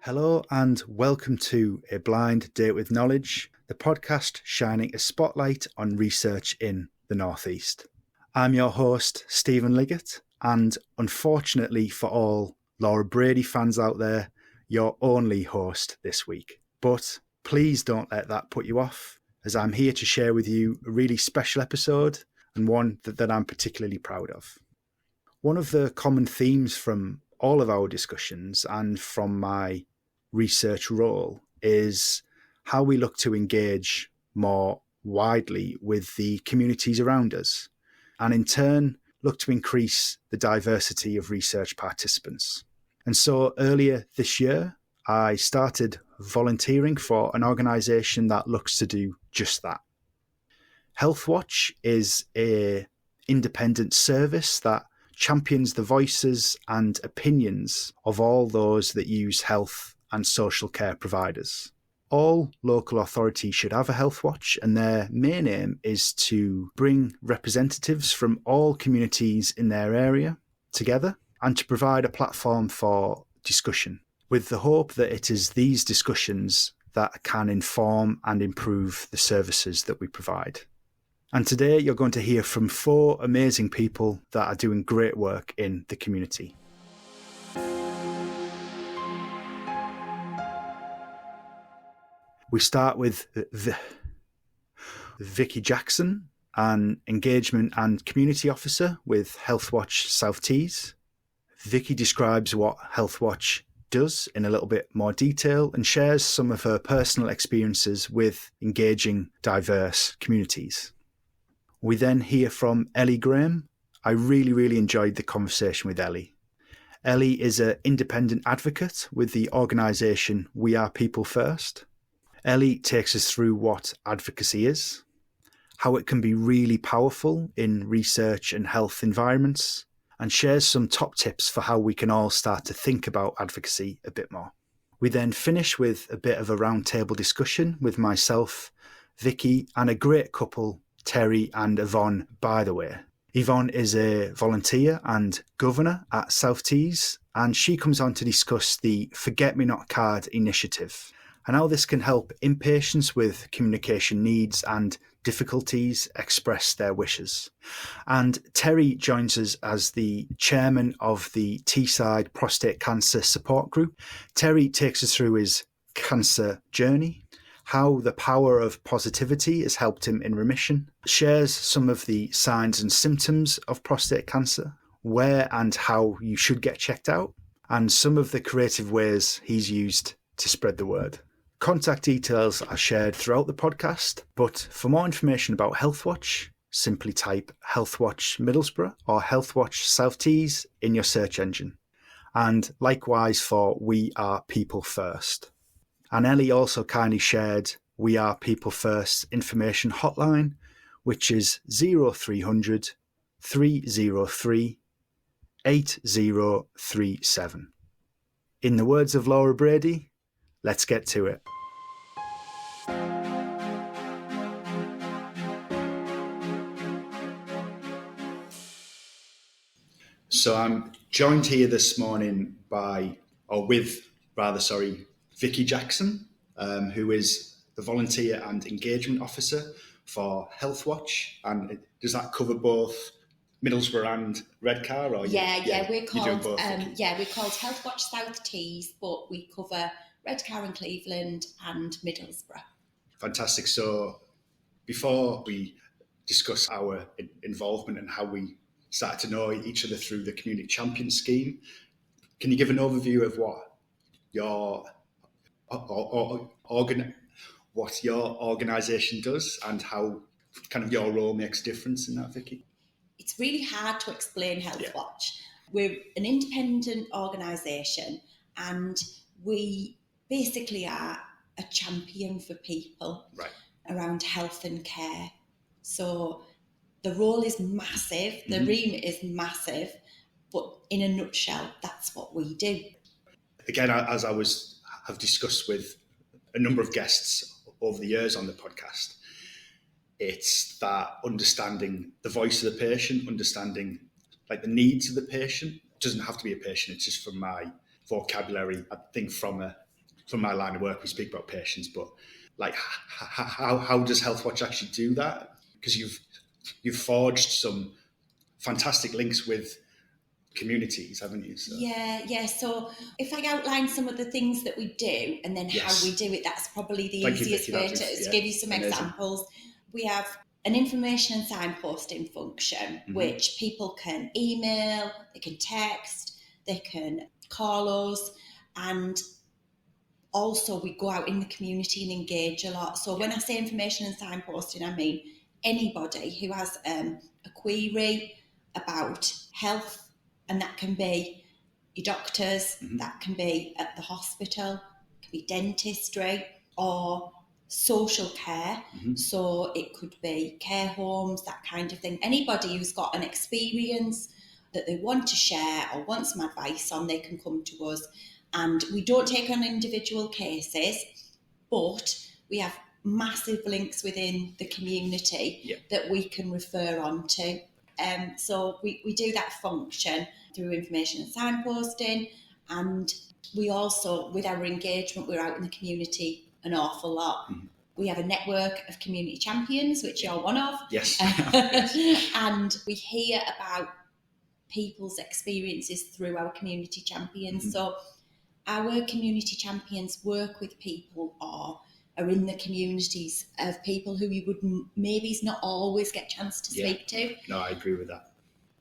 Hello and welcome to A Blind Date with Knowledge, the podcast shining a spotlight on research in the Northeast. I'm your host, Stephen Liggett, and unfortunately for all Laura Brady fans out there, your only host this week. But please don't let that put you off, as I'm here to share with you a really special episode and one that I'm particularly proud of. One of the common themes from all of our discussions and from my research role is how we look to engage more widely with the communities around us, and in turn look to increase the diversity of research participants. And so earlier this year, I started volunteering for an organisation that looks to do just that. HealthWatch is an independent service that champions the voices and opinions of all those that use health and social care providers. All local authorities should have a Health Watch, and their main aim is to bring representatives from all communities in their area together and to provide a platform for discussion, with the hope that it is these discussions that can inform and improve the services that we provide. And today you're going to hear from 4 amazing people that are doing great work in the community. We start with Vicky Jackson, an Engagement and Community Officer with HealthWatch South Tees. Vicky describes what HealthWatch does in a little bit more detail and shares some of her personal experiences with engaging diverse communities. We then hear from Ellie Graham. I really enjoyed the conversation with Ellie. Ellie is an independent advocate with the organisation We Are People First. Ellie takes us through what advocacy is, how it can be really powerful in research and health environments, and shares some top tips for how we can all start to think about advocacy a bit more. We then finish with a bit of a roundtable discussion with myself, Vicky, and a great couple, Terry and Yvonne Bytheway. Yvonne is a volunteer and governor at South Tees, and she comes on to discuss the Forget Me Not card initiative and how this can help inpatients with communication needs and difficulties express their wishes. And Terry joins us as the chairman of the Teesside Prostate Cancer Support Group. Terry takes us through his cancer journey, how the power of positivity has helped him in remission, shares some of the signs and symptoms of prostate cancer, where and how you should get checked out, and some of the creative ways he's used to spread the word. Contact details are shared throughout the podcast, but for more information about HealthWatch, simply type HealthWatch Middlesbrough or HealthWatch South Tees in your search engine. And likewise for We Are People First. And Ellie also kindly shared We Are People First information hotline, which is 0300 303 8037. In the words of Laura Brady, let's get to it. So I'm joined here this morning with Vicky Jackson, who is the volunteer and engagement officer for HealthWatch. And does that cover both Middlesbrough and Redcar? Or we're called we're called HealthWatch South Tees, but we cover Redcar and Cleveland and Middlesbrough. Fantastic. So before we discuss our involvement and how we started to know each other through the Community Champion Scheme, can you give an overview of what your organisation does and how kind of your role makes a difference in that, Vicky? It's really hard to explain HealthWatch. We're an independent organisation, and we basically are a champion for people around health and care. So the role is massive, the remit is massive, but in a nutshell, that's what we do. Again, as I have discussed with a number of guests over the years on the podcast, it's that understanding the voice of the patient, understanding like the needs of the patient. It doesn't have to be a patient, it's just from my vocabulary. I think from a from my line of work, we speak about patients, but like how does HealthWatch actually do that? Because you've forged some fantastic links with communities, haven't you? So. Yeah. So if I outline some of the things that we do and then how we do it, that's probably the easiest way to give you some examples. We have an information and signposting function, which people can email, they can text, they can call us, and also we go out in the community and engage a lot. So when I say information and signposting, I mean anybody who has a query about health, and that can be your doctors, that can be at the hospital, it can be dentistry or social care. So it could be care homes, that kind of thing. Anybody who's got an experience that they want to share or want some advice on, they can come to us. And we don't take on individual cases, but we have massive links within the community that we can refer on to. So we do that function through information and signposting, and we also, with our engagement, we're out in the community an awful lot. We have a network of community champions, which you're one of. Yes. And we hear about people's experiences through our community champions. So our community champions work with people or are in the communities of people who you would maybe not always get a chance to speak to. No, I agree with that.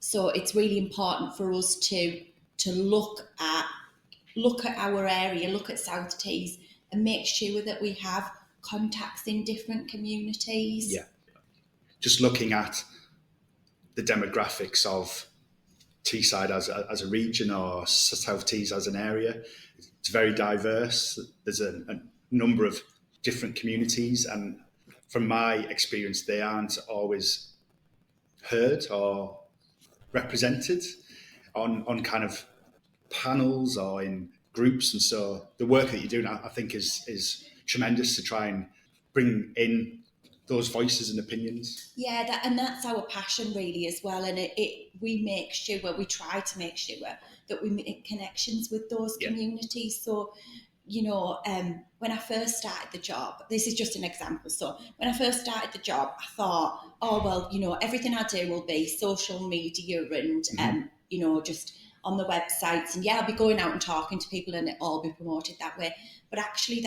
So it's really important for us to look at our area, look at South Tees, and make sure that we have contacts in different communities. Yeah. Just looking at the demographics of Teesside as a region or South Tees as an area, it's very diverse. There's a number of different communities, and from my experience, they aren't always heard or represented on kind of panels or in groups. And so the work that you're doing, I think, is tremendous to try and bring in those voices and opinions. Yeah, that's our passion really as well. And we try to make sure that we make connections with those communities. So, when I first started the job, this is just an example. So when I first started the job, I thought, everything I do will be social media and, just on the websites. And I'll be going out and talking to people and it'll all be promoted that way. But actually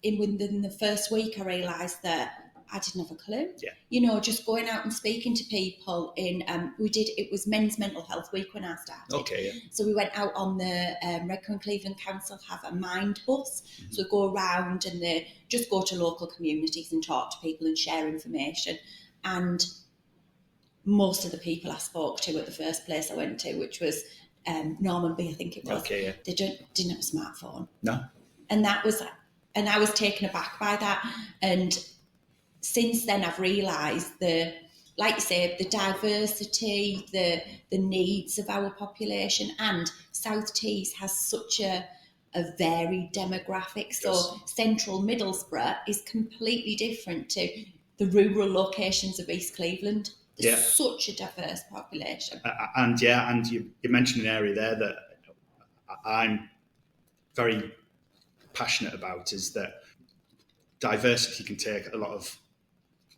within the first week, I realised that I didn't have a clue. Yeah. Just going out and speaking to people it was Men's Mental Health Week when I started. Okay. Yeah. So we went out on the Redcar and Cleveland Council have a mind bus. So we go around and they just go to local communities and talk to people and share information. And most of the people I spoke to at the first place I went to, which was Normanby, I think it was. Okay, yeah. They didn't have a smartphone. No. And I was taken aback by that. And since then, I've realised like you say, the diversity, the needs of our population, and South Tees has such a varied demographic. So central Middlesbrough is completely different to the rural locations of East Cleveland. There's such a diverse population. And you mentioned an area there that I'm very passionate about, is that diversity can take a lot of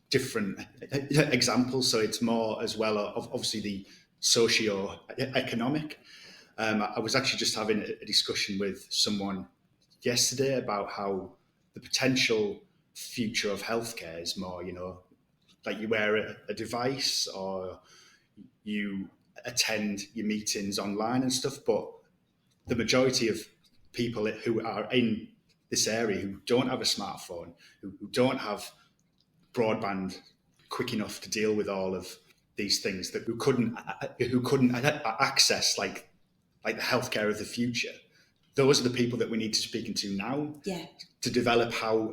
different examples. So it's more as well of obviously the socio-economic. I was actually just having a discussion with someone yesterday about how the potential future of healthcare is more, like you wear a device or you attend your meetings online and stuff, but the majority of people who are in this area who don't have a smartphone, who don't have broadband quick enough to deal with all of these things, that who couldn't access like the healthcare of the future. Those are the people that we need to speak into now to develop how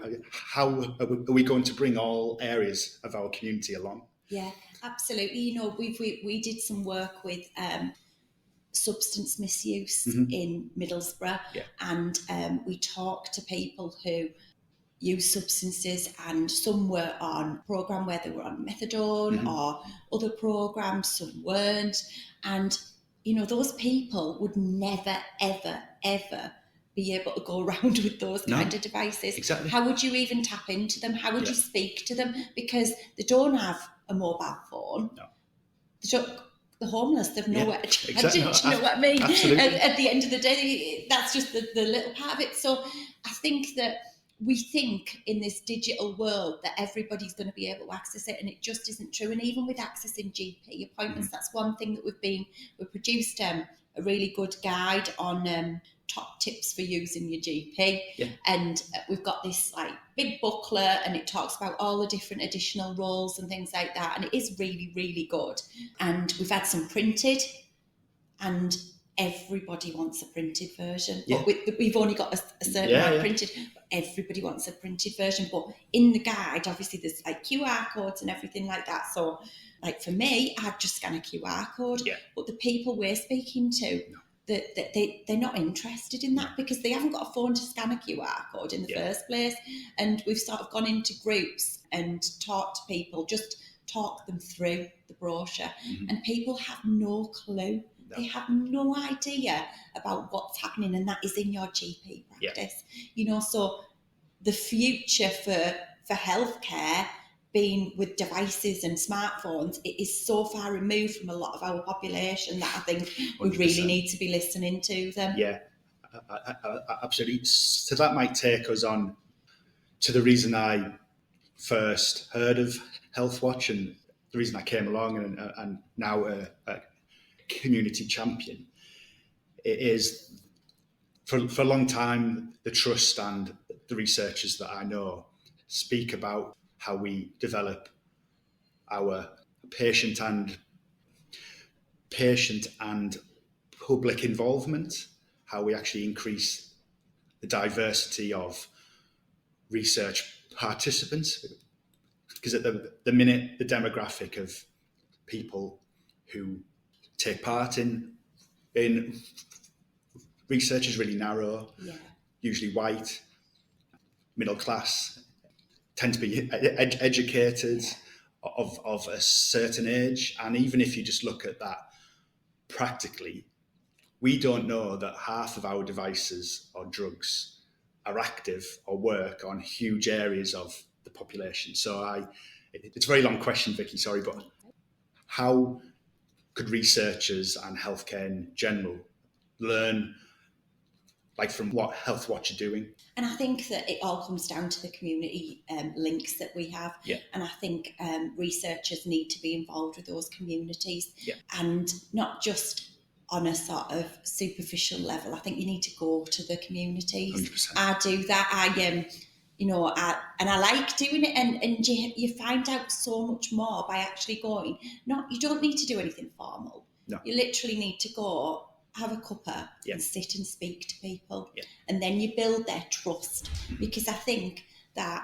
are we going to bring all areas of our community along. Yeah, absolutely. We did some work with substance misuse in Middlesbrough, and we talked to people who use substances, and some were on a programme where they were on methadone or other programmes, some weren't. And, those people would never, ever, ever be able to go around with those kind of devices. Exactly. How would you even tap into them? How would you speak to them? Because they don't have a mobile phone. No. The homeless, they've nowhere to charge exactly. it. Do you know what I mean? Absolutely. At the end of the day, that's just the little part of it. So I think that we think in this digital world that everybody's going to be able to access it, and it just isn't true. And even with accessing GP appointments, that's one thing that we produced a really good guide on top tips for using your GP. Yeah. And we've got this like big booklet, and it talks about all the different additional roles and things like that. And it is really, really good. And we've had some printed, and everybody wants a printed version. Yeah. But we've only got a certain amount printed. Everybody wants a printed version. But in the guide, obviously, there's like QR codes and everything like that. So like for me, I'd just scan a QR code. Yeah. But the people we're speaking to, they're not interested in that because they haven't got a phone to scan a QR code in the first place. And we've sort of gone into groups and talked to people, just talk them through the brochure. And people have no clue. No. They have no idea about what's happening, and that is in your GP practice. You know, so the future for healthcare being with devices and smartphones, it is so far removed from a lot of our population that I think 100%. We really need to be listening to them. Yeah, absolutely. So that might take us on to the reason I first heard of HealthWatch and the reason I came along and now a community champion. It is for a long time, the trust and the researchers that I know speak about how we develop our patient and public involvement, how we actually increase the diversity of research participants. Because at the minute, the demographic of people who take part in research is really narrow, usually white, middle class, tend to be educated of a certain age. And even if you just look at that practically, we don't know that half of our devices or drugs are active or work on huge areas of the population. So it's a very long question, Vicky, sorry, but how could researchers and healthcare in general learn like from what HealthWatch are doing? And I think that it all comes down to the community links that we have. Yeah. And I think researchers need to be involved with those communities and not just on a sort of superficial level. I think you need to go to the communities. 100%. I do that. I like doing it, and you find out so much more by actually going. You don't need to do anything formal. No. You literally need to go, have a cuppa and sit and speak to people, and then you build their trust. Because I think that,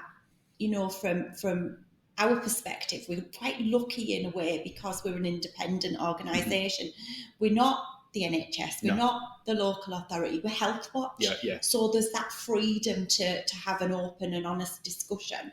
from our perspective, we're quite lucky in a way because we're an independent organisation. We're not the NHS, we're not the local authority, we're HealthWatch. So there's that freedom to have an open and honest discussion.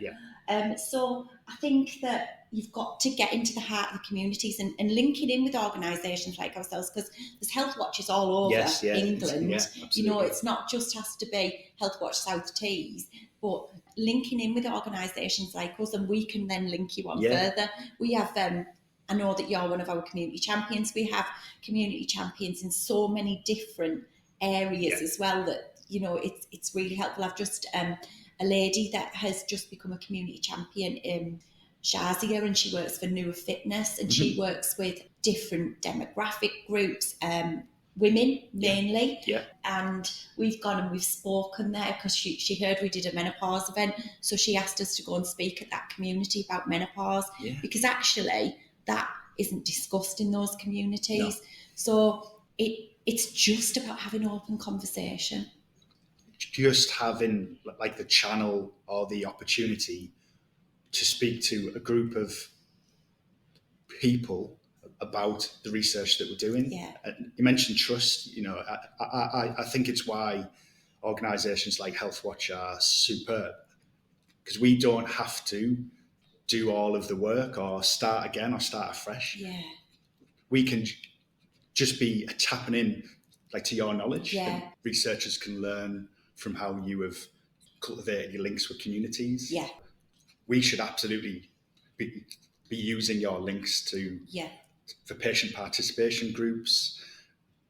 So I think that you've got to get into the heart of the communities and linking in with organisations like ourselves, because there's HealthWatches all over England. It's not just has to be HealthWatch South Tees, but linking in with organisations like us, and we can then link you on further. We have I know that you're one of our community champions. We have community champions in so many different areas as well that, it's really helpful. I've just a lady that has just become a community champion in Shazia, and she works for Newer Fitness, and she works with different demographic groups, women mainly. And we've gone and we've spoken there because she heard we did a menopause event. So she asked us to go and speak at that community about menopause because actually that isn't discussed in those communities. No. So it's just about having open conversation. Just having like the channel or the opportunity to speak to a group of people about the research that we're doing. And you mentioned trust. I think it's why organisations like HealthWatch are superb, because we don't have to do all of the work or start again or start afresh. We can just be tapping in like to your knowledge. Yeah. And researchers can learn from how you have cultivated your links with communities. Yeah. We should absolutely be using your links for patient participation groups,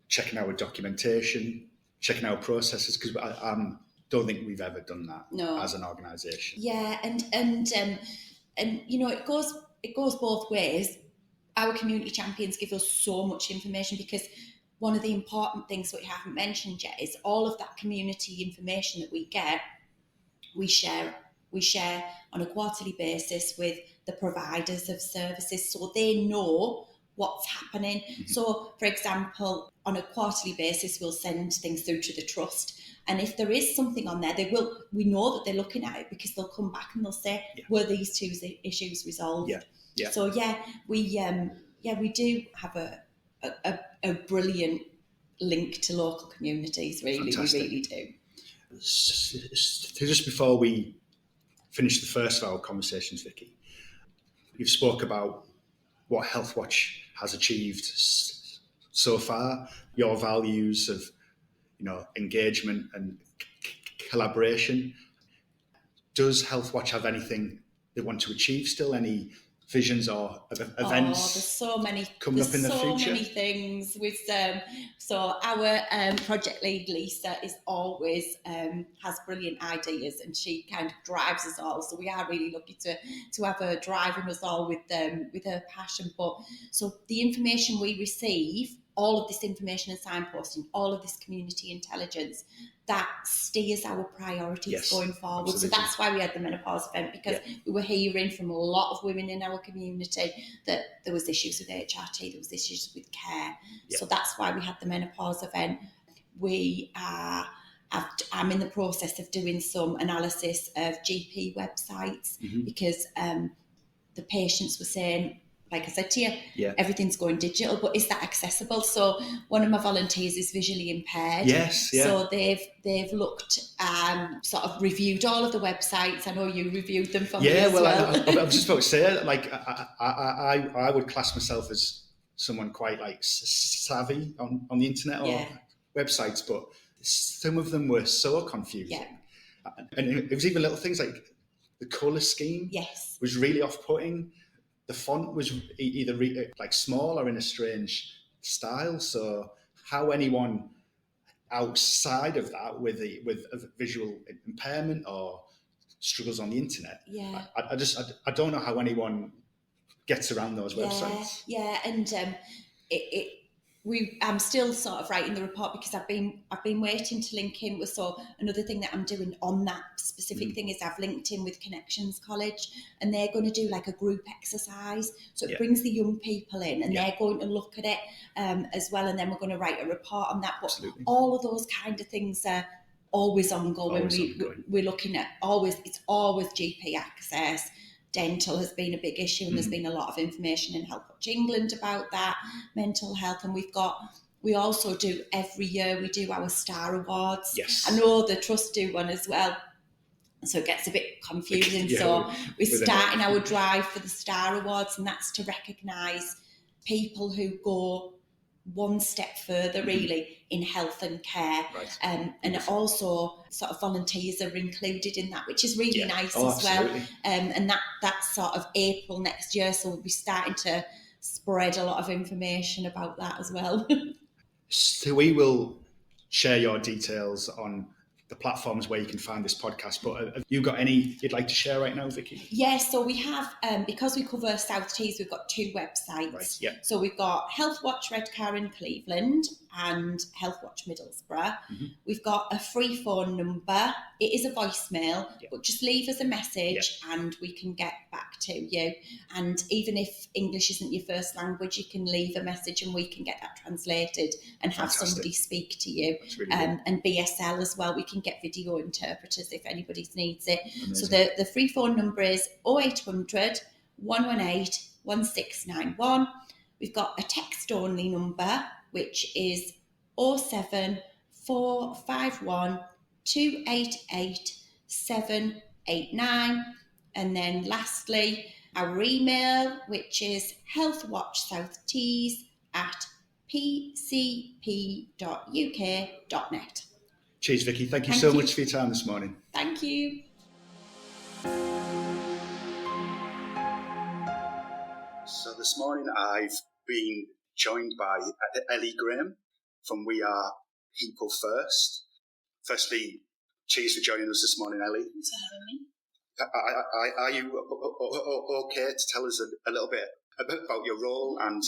checking our documentation, checking our processes, because I don't think we've ever done that as an organisation. Yeah, and you know, it goes both ways. Our community champions give us so much information, because one of the important things that we haven't mentioned yet is all of that community information that we get, we share on a quarterly basis with the providers of services, so they know what's happening. Mm-hmm. So, for example, on a quarterly basis, we'll send things through to the trust, and if there is something on there, we know that they're looking at it, because they'll come back and they'll say, were these two issues resolved? Yeah. So we do have a brilliant link to local communities. Really, Fantastic. We really do. So just before we finish the first of our conversations, Vicky, you've spoke about what HealthWatch has achieved so far, your values of, engagement and collaboration. Does HealthWatch have anything they want to achieve still? Any visions or events? There's so many coming up in the future. So many things with so our project lead Lisa is always has brilliant ideas, and she kind of drives us all. So we are really lucky to have her driving us all with her passion. But so the information we receive, all of this information and signposting, all of this community intelligence, that steers our priorities going forward. Absolutely. So that's why we had the menopause event, because we were hearing from a lot of women in our community that there was issues with HRT, there was issues with care. So that's why we had the menopause event. I'm in the process of doing some analysis of GP websites, because the patients were saying, like I said to you, everything's going digital, but is that accessible? So one of my volunteers is visually impaired. Yes, yeah. So they've looked, sort of reviewed all of the websites. I know you reviewed them for me as well. I was just about to say, like, I would class myself as someone quite like savvy on the internet or websites, but some of them were so confusing. Yeah. And it was even little things like the colour scheme was really off-putting. The font was either like small or in a strange style. So how anyone outside of that with a visual impairment or struggles on the internet, I don't know how anyone gets around those websites. Yeah, and I'm still sort of writing the report, because I've been waiting to link in with. So another thing that I'm doing on that specific thing is I've linked in with Connections College, and they're going to do like a group exercise. So it brings the young people in, and they're going to look at it as well, and then we're going to write a report on that. But all of those kind of things are always ongoing. We're looking at it's always GP access. Dental has been a big issue, and there's been a lot of information in HealthWatch England about that, mental health. And we also do, every year we do our Star Awards. Yes. I know the Trust do one as well, so it gets a bit confusing. So we're starting our drive for the Star Awards, and that's to recognise people who go one step further really in health and care, and also sort of volunteers are included in that, which is really nice as well. And that's sort of April next year, so we'll be starting to spread a lot of information about that as well. So we will share your details on the platforms where you can find this podcast, but have you got any you'd like to share right now, Vicky? Yes, so we have, because we cover South Tees, we've got two websites. So we've got HealthWatch Redcar in Cleveland and HealthWatch Middlesbrough. We've got a free phone number. It is a voicemail, but just leave us a message and we can get back to you. And even if English isn't your first language, you can leave a message and we can get that translated and have somebody speak to you. Really and BSL as well, we can get video interpreters if anybody needs it. Amazing. So the free phone number is 0800 118 1691. We've got a text only number, which is 07451 288 789. And then lastly, our email, which is HealthWatch South Tees pcp.uk.net. Cheers, Vicky. Thank you so much for your time this morning. Thank you. So this morning I've been joined by Ellie Graham from We Are People First. Firstly, cheers for joining us this morning, Ellie. Thanks for having me. Are you okay to tell us a little bit about your role and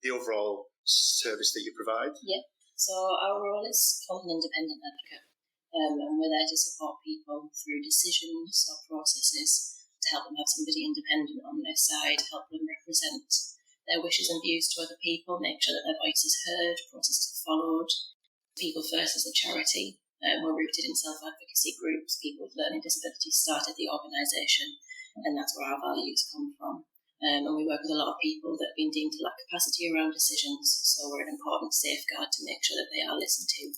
the overall service that you provide? Yeah. So our role is called an independent advocate, and we're there to support people through decisions or processes to help them have somebody independent on their side, help them represent their wishes and views to other people, make sure that their voice is heard, processes are followed. People First is a charity. We're rooted in self-advocacy groups. People with learning disabilities started the organisation, and that's where our values come from. And we work with a lot of people that have been deemed to lack capacity around decisions, so we're an important safeguard to make sure that they are listened to,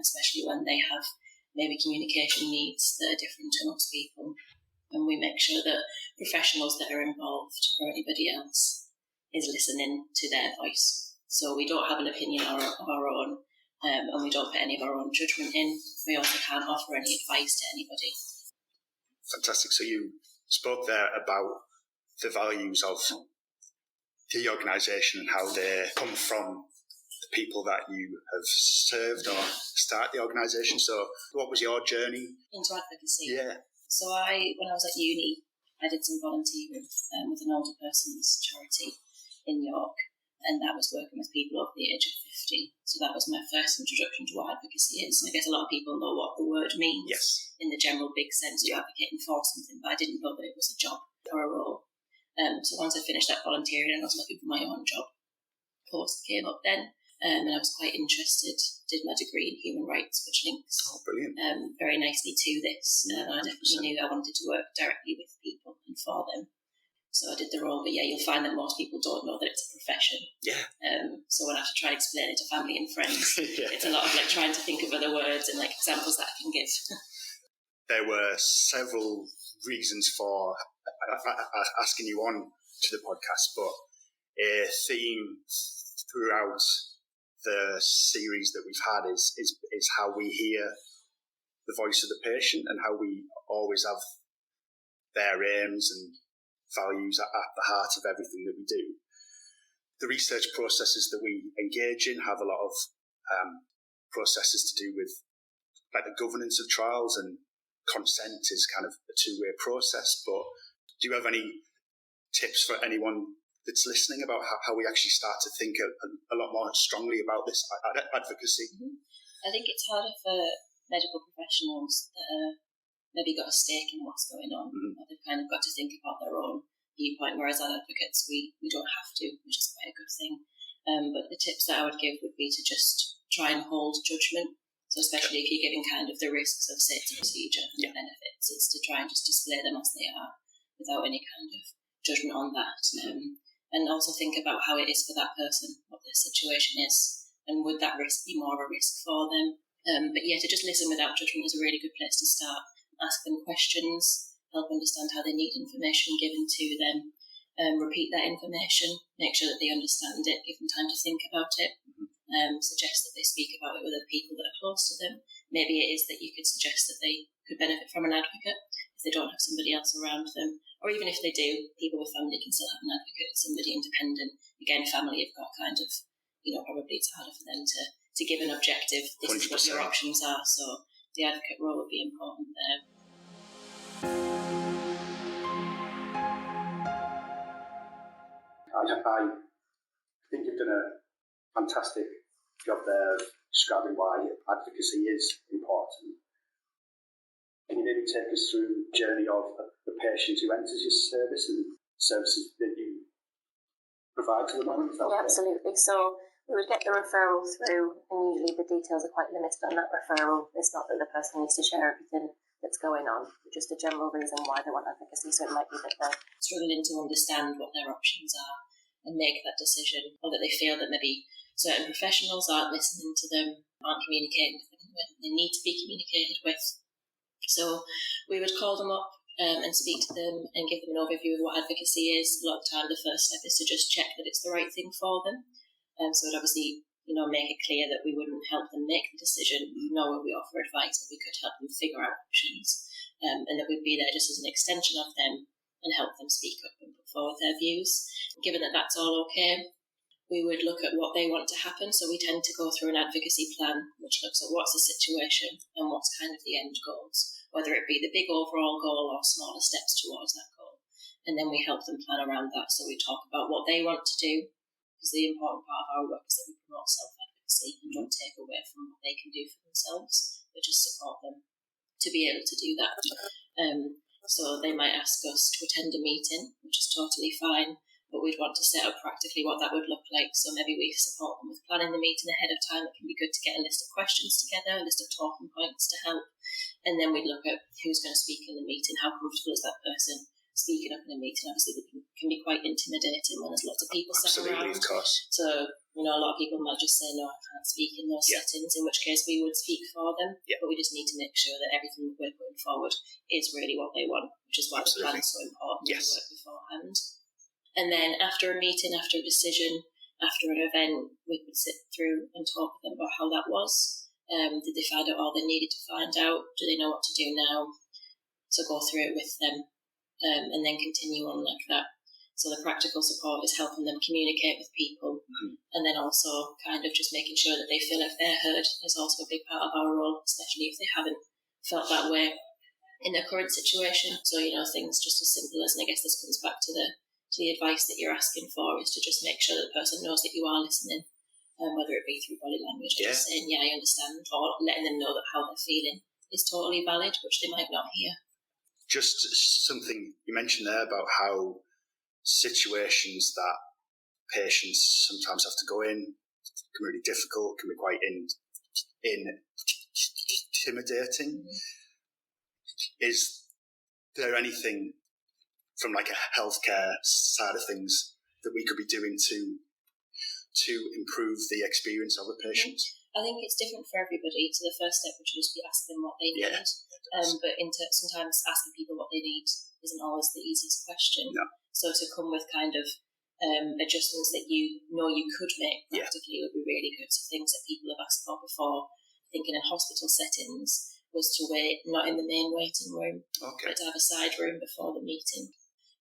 especially when they have maybe communication needs that are different to most people. And we make sure that professionals that are involved or anybody else is listening to their voice. So we don't have an opinion of our own, and we don't put any of our own judgment in. We also can't offer any advice to anybody. Fantastic. So you spoke there about the values of the organisation and how they come from the people that you have served or started the organisation. So what was your journey into advocacy? Yeah. So when I was at uni, I did some volunteering with an older person's charity in York, and that was working with people over the age of 50. So that was my first introduction to what advocacy is. And I guess a lot of people know what the word means in the general big sense. You're advocating for something, but I didn't know that it was a job or a role. So once I finished that volunteering, I was looking for my own job. Post came up then, and I was quite interested. Did my degree in human rights, which links very nicely to this. I definitely knew I wanted to work directly with people and for them. So I did the role, but you'll find that most people don't know that it's a profession. Yeah. So when I have to try and explain it to family and friends, it's a lot of trying to think of other words and examples that I can give. There were several reasons for asking you on to the podcast, but a theme throughout the series that we've had is how we hear the voice of the patient and how we always have their aims and values at the heart of everything that we do. The research processes that we engage in have a lot of processes to do with the governance of trials, and consent is kind of a two-way process. But do you have any tips for anyone that's listening about how we actually start to think a lot more strongly about this advocacy? Mm-hmm. I think it's harder for medical professionals that are maybe got a stake in what's going on, or they've kind of got to think about their own viewpoint, whereas as advocates we don't have to, which is quite a good thing. But the tips that I would give would be to just try and hold judgment. So especially if you're giving kind of the risks of, say, it's a procedure and the benefits, it's to try and just display them as they are without any kind of judgment on that. And also think about how it is for that person, what their situation is, and would that risk be more of a risk for them. But to just listen without judgment is a really good place to start. Ask them questions, help understand how they need information given to them, repeat that information, make sure that they understand it, give them time to think about it, suggest that they speak about it with other people that are close to them. Maybe it is that you could suggest that they could benefit from an advocate if they don't have somebody else around them. Or even if they do, people with family can still have an advocate, somebody independent. Again, family have got kind of, probably it's harder for them to give an objective, this 100%. Is what your options are. So the advocate role would be important there. I think you've done a fantastic job there of describing why advocacy is important. Can you maybe take us through the journey of the patient who enters your service and services that you provide to them? Absolutely. So we would get the referral through, and usually the details are quite limited on that referral. It's not that the person needs to share everything that's going on, but just a general reason why they want advocacy. So it might be that they're struggling to understand what their options are and make that decision, or that they feel that maybe certain professionals aren't listening to them, aren't communicating with them when they need to be communicated with. So we would call them up and speak to them and give them an overview of what advocacy is. A lot of the time the first step is to just check that it's the right thing for them. So it obviously, make it clear that we wouldn't help them make the decision, nor would we offer advice, but we could help them figure out options, and that we'd be there just as an extension of them and help them speak up and put forward their views. Given that that's all okay, we would look at what they want to happen. So we tend to go through an advocacy plan, which looks at what's the situation and what's kind of the end goals, whether it be the big overall goal or smaller steps towards that goal. And then we help them plan around that. So we talk about what they want to do, because the important part of our work is that we promote self-advocacy and don't take away from what they can do for themselves, but just support them to be able to do that. So they might ask us to attend a meeting, which is totally fine, but we'd want to set up practically what that would look like. So maybe we support them with planning the meeting ahead of time. It can be good to get a list of questions together, a list of talking points to help. And then we'd look at who's going to speak in the meeting, how comfortable is that person speaking up in a meeting. Obviously, they can be quite intimidating when there's lots of people sat around. Absolutely, of course. So, a lot of people might just say, no, I can't speak in those settings, in which case we would speak for them. But we just need to make sure that everything that we're putting forward is really what they want, which is why the plan is so important in the work beforehand. And then after a meeting, after a decision, after an event, we would sit through and talk with them about how that was. Did they find out all they needed to find out? Do they know what to do now? So go through it with them, and then continue on like that. So the practical support is helping them communicate with people, and then also kind of just making sure that they feel like they're heard is also a big part of our role, especially if they haven't felt that way in their current situation. So, things just as simple as, and I guess this comes back to the advice that you're asking for, is to just make sure that the person knows that you are listening, whether it be through body language or just saying, I understand, or letting them know that how they're feeling is totally valid, which they might not hear. Just something you mentioned there about how situations that patients sometimes have to go in can be really difficult, can be quite intimidating. Is there anything from like a healthcare side of things that we could be doing to improve the experience of a patient? I think it's different for everybody. So the first step would just be asking them what they need. But sometimes asking people what they need isn't always the easiest question. No. So to come with kind of adjustments that you could make practically would be really good. So things that people have asked for before, thinking in hospital settings, was to wait not in the main waiting room, but to have a side room before the meeting,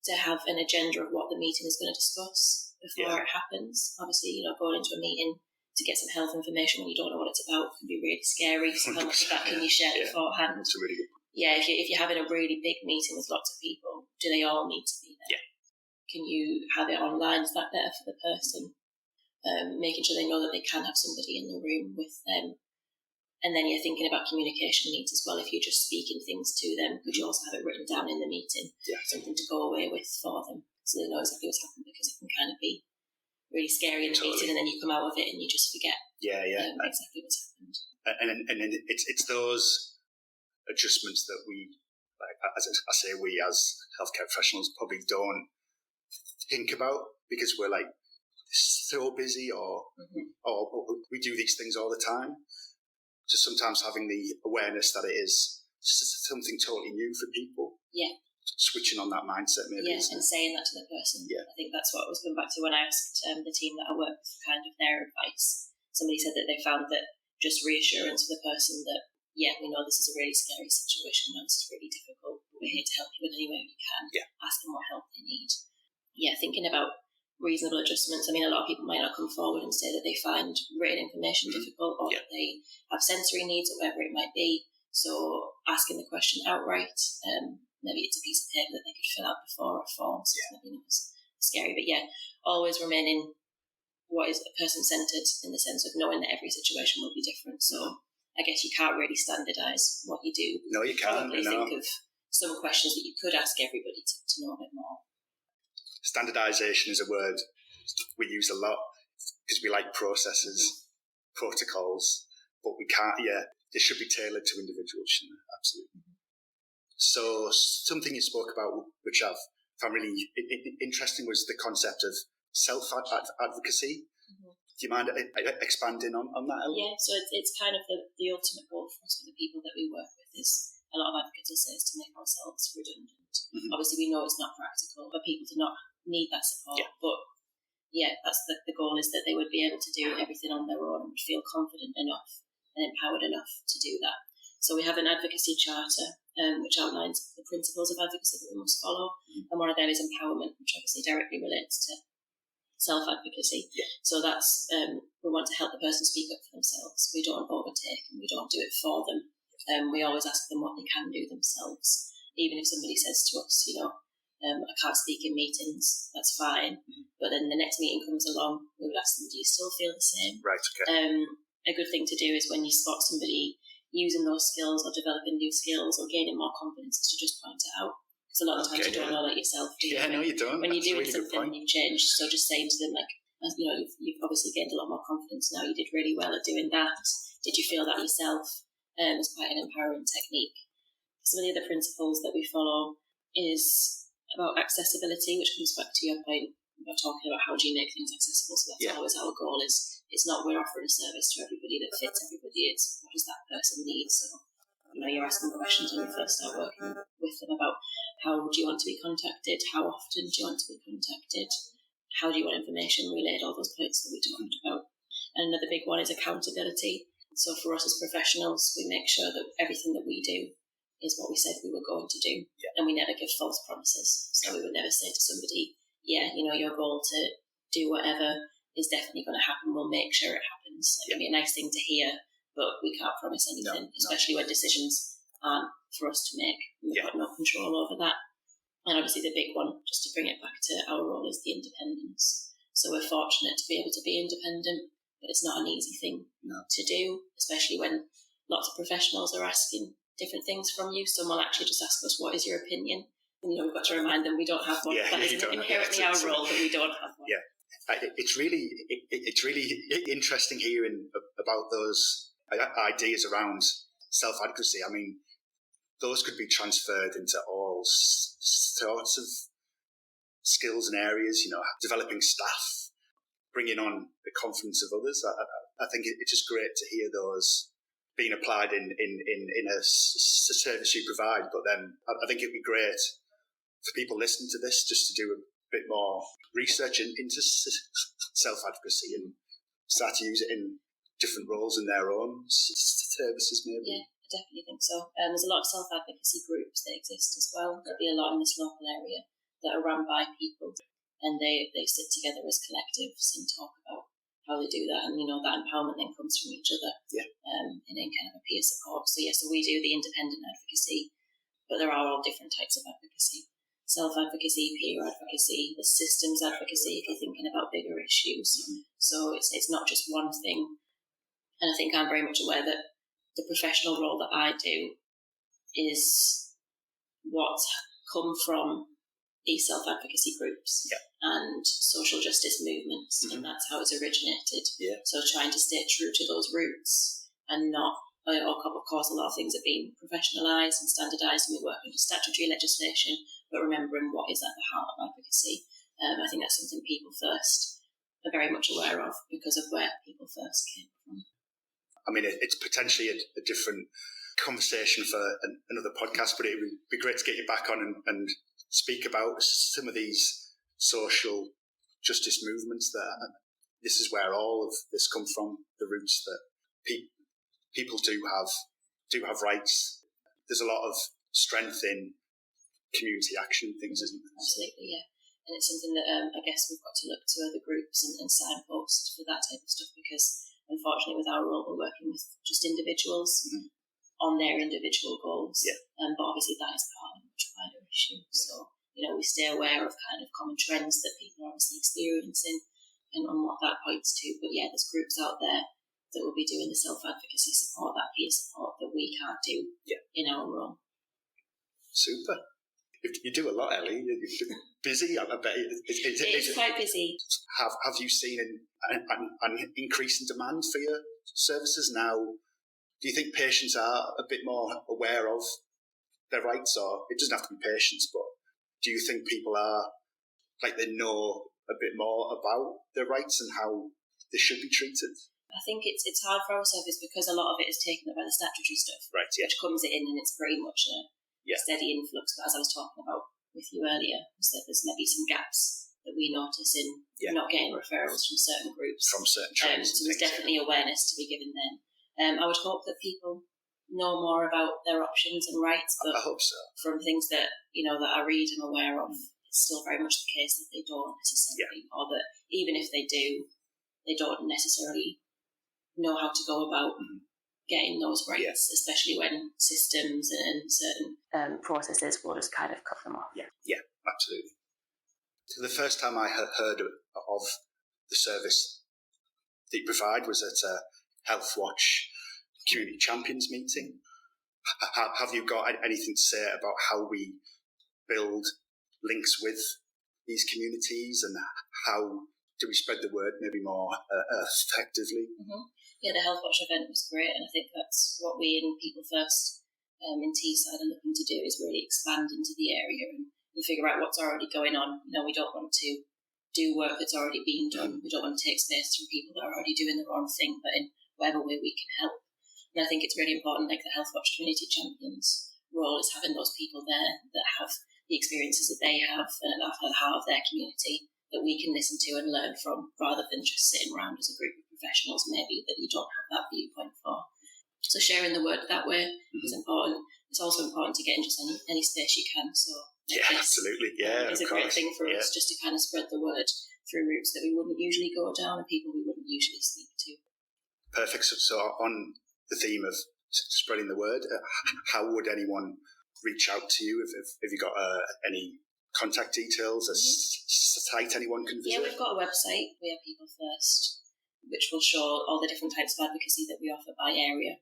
to have an agenda of what the meeting is going to discuss before it happens. Obviously, going into a meeting to get some health information when you don't know what it's about can be really scary. So how much of that can you share beforehand? That's really good. If you're having a really big meeting with lots of people, do they all need to be there? Can you have it online? Is that better for the person? Making sure they know that they can have somebody in the room with them. And then you're thinking about communication needs as well. If you're just speaking things to them, could you also have it written down in the meeting? Something to go away with for them, so they know exactly what's happened, because it can kind of be really scary in the meeting, and then you come out of it and you just forget exactly what's happened. And it's those adjustments that we, like, as I say, we as healthcare professionals probably don't think about, because we're like so busy, or we do these things all the time. So sometimes having the awareness that it is something totally new for people. Switching on that mindset, maybe. And saying that to the person. I think that's what I was going back to when I asked the team that I work with for kind of their advice. Somebody said that they found that just reassurance for the person that, we know this is a really scary situation, this is really difficult, but we're here to help you in any way we can. Ask them what help they need. Thinking about reasonable adjustments. I mean, a lot of people might not come forward and say that they find written information difficult, or that they have sensory needs, or whatever it might be. So asking the question outright, maybe it's a piece of paper that they could fill out before a form, so it's maybe not as scary. But always remaining what is person-centred, in the sense of knowing that every situation will be different. So I guess you can't really standardise what you do. No, you can't. Probably think of some questions that you could ask everybody to know a bit more. Standardisation is a word we use a lot because we like processes, protocols, but we can't, they should be tailored to individuals, shouldn't they? Absolutely. So something you spoke about, which I've found really interesting, was the concept of self-advocacy. Do you mind expanding on that, Ellie? So it's kind of the ultimate goal for us, for the people that we work with, is a lot of advocates will say is to make ourselves redundant. Obviously, we know it's not practical for people to not need that support, but that's the goal, is that they would be able to do everything on their own and would feel confident enough and empowered enough to do that. So we have an advocacy charter which outlines the principles of advocacy that we must follow, and one of them is empowerment, which obviously directly relates to self-advocacy. So that's, we want to help the person speak up for themselves. We don't overtake and we don't do it for them. We always ask them what they can do themselves. Even if somebody says to us, I can't speak in meetings, that's fine. But then the next meeting comes along, we would ask them, do you still feel the same? Right, okay. A good thing to do is when you spot somebody using those skills or developing new skills or gaining more confidence, is to just point it out. Because a lot of times you don't know that yourself, do you? Yeah, no, you don't. When you're doing really something and you've changed, so just saying to them, like, you've obviously gained a lot more confidence now, you did really well at doing that. Did you feel that yourself? It's quite an empowering technique. Some of the other principles that we follow is about accessibility, which comes back to your point about talking about how do you make things accessible. So that's always our goal. It's not we're offering a service to everybody that fits everybody. It's what does that person need. So you're asking questions when you first start working with them about how do you want to be contacted, how often do you want to be contacted, how do you want information relayed, all those points that we talked about. And another big one is accountability. So for us as professionals, we make sure that everything that we do is what we said we were going to do, and we never give false promises. So we would never say to somebody, your goal to do whatever is definitely going to happen. We'll make sure it happens. It can be a nice thing to hear, but we can't promise anything, especially when decisions aren't for us to make. We've got no control over that. And obviously the big one, just to bring it back to our role, is the independence. So we're fortunate to be able to be independent, but it's not an easy thing to do, especially when lots of professionals are asking different things from you. Some will actually just ask us, what is your opinion? And we've got to remind them we don't have one. That isn't inherently our role, that we don't have one. It's really interesting hearing about those ideas around self-advocacy. I mean, those could be transferred into all sorts of skills and areas, developing staff, bringing on the confidence of others. I think it's just great to hear those being applied in a service you provide. But then I think it'd be great for people listening to this just to do a bit more research into self-advocacy and start to use it in different roles in their own services, maybe. Yeah, I definitely think so. There's a lot of self-advocacy groups that exist as well. There'll be a lot in this local area that are run by people, and they sit together as collectives and talk about how they do that, and that empowerment then comes from each other in kind of a peer support. So we do the independent advocacy, but there are all different types of advocacy. Self-advocacy, peer advocacy, the systems advocacy if you're thinking about bigger issues. So it's not just one thing. And I think I'm very much aware that the professional role that I do is what's come from these self-advocacy groups and social justice movements, and that's how it's originated. So trying to stay true to those roots and not, of course, a lot of things are being professionalised and standardised, and we work under statutory legislation, but remembering what is at the heart of advocacy. I think that's something People First are very much aware of because of where People First came from. I mean, it's potentially a different conversation for another podcast, but it would be great to get you back on and speak about some of these social justice movements. This is where all of this come from, the roots that people do have rights. There's a lot of strength in community action things, isn't there? Absolutely, yeah. And it's something that I guess we've got to look to other groups and signpost for that type of stuff, because unfortunately with our role we're working with just individuals on their individual goals. But obviously that is part of a much wider issue. So, we stay aware of kind of common trends that people are obviously experiencing and on what that points to. But there's groups out there that will be doing the self-advocacy support, that peer support that we can't do in our role. Super. You do a lot, Ellie. You're busy, I bet. It's quite busy. Have you seen an increase in demand for your services now? Do you think patients are a bit more aware of their rights, or it doesn't have to be patients, but do you think people are, like, they know a bit more about their rights and how they should be treated? I think it's hard for our service because a lot of it is taken up by the statutory stuff, which comes in, and it's very much a steady influx. But as I was talking about with you earlier, was that there's maybe some gaps that we notice in not getting referrals from certain groups. From certain trades. So there's definitely awareness to be given then. I would hope that people know more about their options and rights, but I hope so. From things that, that I read and aware of, it's still very much the case that they don't necessarily, or that even if they do, they don't necessarily know how to go about getting those rights, especially when systems and certain processes will just kind of cut them off. Yeah, absolutely. So the first time I heard of the service that you provide was at a HealthWatch Community Champions meeting. Have you got anything to say about how we build links with these communities and how do we spread the word maybe more effectively? Yeah, the HealthWatch event was great, and I think that's what we in People First in Teesside are looking to do, is really expand into the area and figure out what's already going on. We don't want to do work that's already been done. We don't want to take space from people that are already doing their own thing, but in whatever way we can help. And I think it's really important, like the HealthWatch Community Champions role is having those people there that have the experiences that they have and at the heart of their community that we can listen to and learn from, rather than just sitting around as a group of professionals maybe that you don't have that viewpoint for. So sharing the word that way is important. It's also important to get in just any space you can. So absolutely. Yeah, it's a great thing for us just to kind of spread the word through routes that we wouldn't usually go down and people we wouldn't usually speak to. Perfect. So on the theme of spreading the word, how would anyone reach out to you? Have you got any contact details, a site anyone can visit? Yeah, we've got a website, We Are People First, which will show all the different types of advocacy that we offer by area.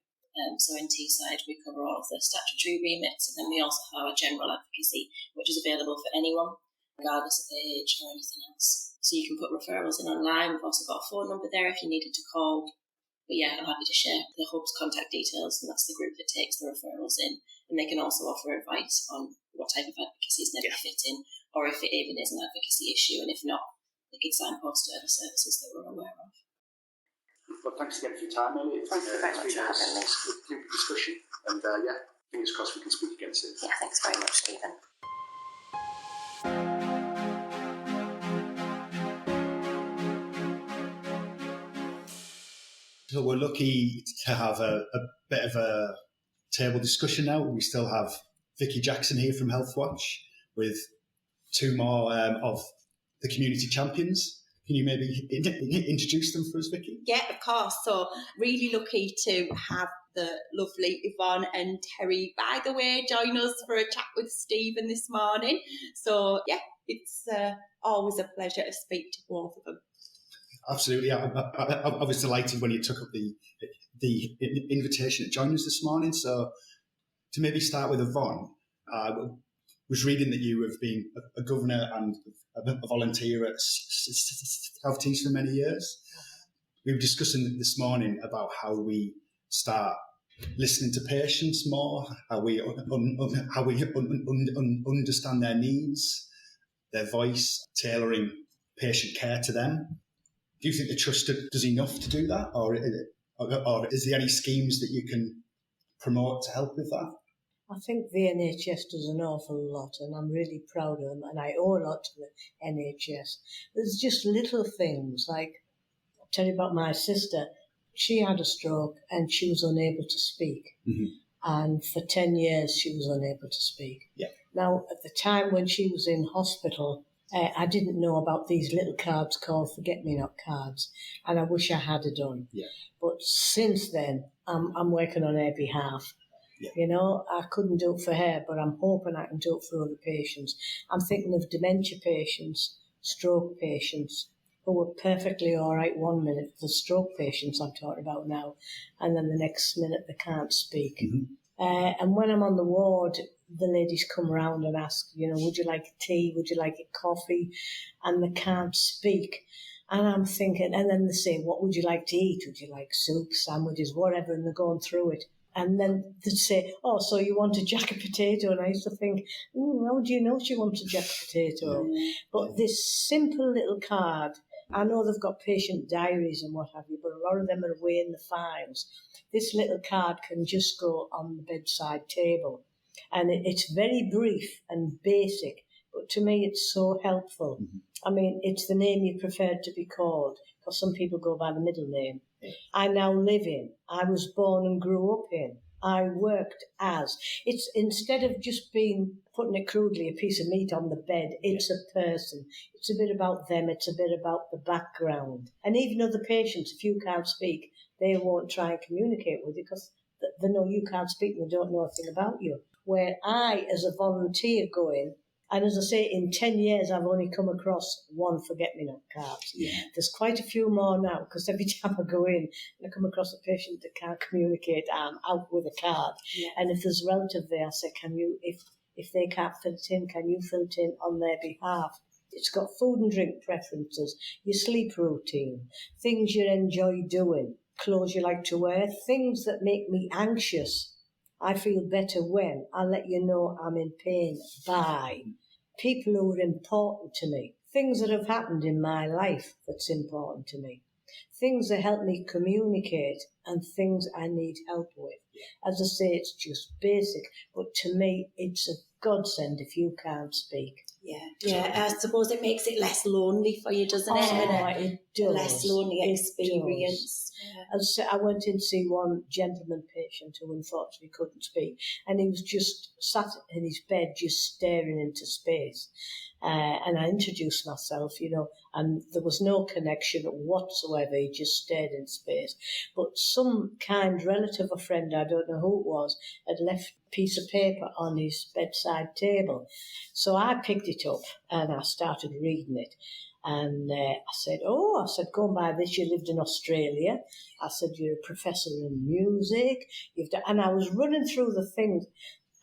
So in Teesside, we cover all of the statutory remits, and then we also have our general advocacy, which is available for anyone, regardless of age or anything else. So you can put referrals in online. We've also got a phone number there if you needed to call. But yeah, I'm happy to share the Hub's contact details, and that's the group that takes the referrals in. And they can also offer advice on what type of advocacy is maybe fit in, or if it even is an advocacy issue, and if not, they could signpost to other services that we're aware of. Well, thanks again for your time, Ellie. Thank you very much for having me. Good discussion, and fingers crossed we can speak again soon. Yeah, thanks very much, Stephen. So we're lucky to have a bit of a table discussion now. We still have Vicky Jackson here from HealthWatch with two more of the community champions. Can you maybe introduce them for us, Vicky? Yeah, of course. So really lucky to have the lovely Yvonne and Terry Bytheway join us for a chat with Stephen this morning. So yeah, it's always a pleasure to speak to both of them. Absolutely. I was delighted when you took up the invitation to join us this morning. So to maybe start with Yvonne, I was reading that you have been a governor and a volunteer at South Tees for many years. We were discussing this morning about how we start listening to patients more, how we understand their needs, their voice, tailoring patient care to them. Do you think the Trust does enough to do that, or is there any schemes that you can promote to help with that? I think the NHS does an awful lot, and I'm really proud of them, and I owe a lot to the NHS. There's just little things, like, I'll tell you about my sister. She had a stroke and she was unable to speak. Mm-hmm. And for 10 years she was unable to speak. Yeah. Now, at the time when she was in hospital, I didn't know about these little cards called forget-me-not cards, and I wish I had it done. Yeah. But since then, I'm working on her behalf. Yeah. I couldn't do it for her, but I'm hoping I can do it for other patients. I'm thinking of dementia patients, stroke patients, who were perfectly all right 1 minute, the stroke patients I'm talking about now, and then the next minute they can't speak. Mm-hmm. And when I'm on the ward, the ladies come around and ask, would you like a tea? Would you like a coffee? And they can't speak. And I'm thinking, and then they say, what would you like to eat? Would you like soup, sandwiches, whatever? And they're going through it. And then they'd say, oh, so you want a jacket potato? And I used to think, how do you know she wants a jacket potato? But this simple little card, I know they've got patient diaries and what have you, but a lot of them are away in the files. This little card can just go on the bedside table. And it's very brief and basic, But to me, it's so helpful. Mm-hmm. I mean, it's the name you prefer to be called, because some people go by the middle name. Yeah. I now live in. I was born and grew up in. I worked as. It's instead of just being, putting it crudely, a piece of meat on the bed, it's a person. It's a bit about them. It's a bit about the background. And even other patients, if you can't speak, they won't try and communicate with you because they know you can't speak and they don't know a thing about you. Where I, as a volunteer, go in, and as I say, in 10 years, I've only come across one forget-me-not card. Yeah. There's quite a few more now, because every time I go in and I come across a patient that can't communicate, I'm out with a card. Yeah. And if there's a relative there, I say, can you, if they can't fill it in, can you fill it in on their behalf? It's got food and drink preferences, your sleep routine, things you enjoy doing, clothes you like to wear, things that make me anxious. I feel better when I let you know I'm in pain by people who are important to me, things that have happened in my life that's important to me, things that help me communicate and things I need help with. As I say, it's just basic, but to me, it's a godsend if you can't speak. Yeah. I suppose it makes it less lonely for you, doesn't it? It does. A less lonely experience. Yeah. As I went in to see one gentleman patient who unfortunately couldn't speak, and he was just sat in his bed just staring into space. And I introduced myself, and there was no connection whatsoever. He just stared in space. But some kind relative or friend, I don't know who it was, had left a piece of paper on his bedside table. So I picked it up and I started reading it. And I said, going by this, you lived in Australia. I said, you're a professor in music. And I was running through the things,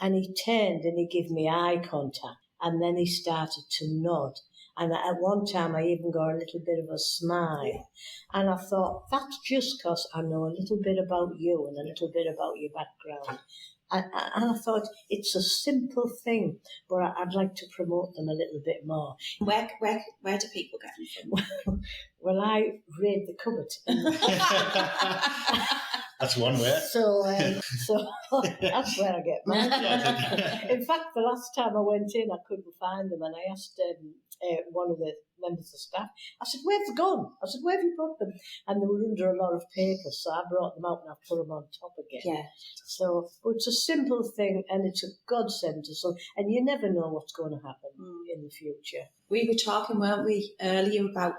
and he turned and he gave me eye contact. And then he started to nod. And at one time, I even got a little bit of a smile. And I thought, that's just because I know a little bit about you and a little bit about your background. And I thought, it's a simple thing, but I'd like to promote them a little bit more. Where do people get them from? Well, I raid the cupboard. That's one way. So that's where I get mine. In fact, the last time I went in, I couldn't find them, and I asked one of the members of staff, I said, where've they gone? I said, where have you put them? And they were under a lot of papers, so I brought them out and I put them on top again. Yeah. So, but it's a simple thing, and it's a godsend to some, and you never know what's going to happen in the future. We were talking, weren't we, earlier about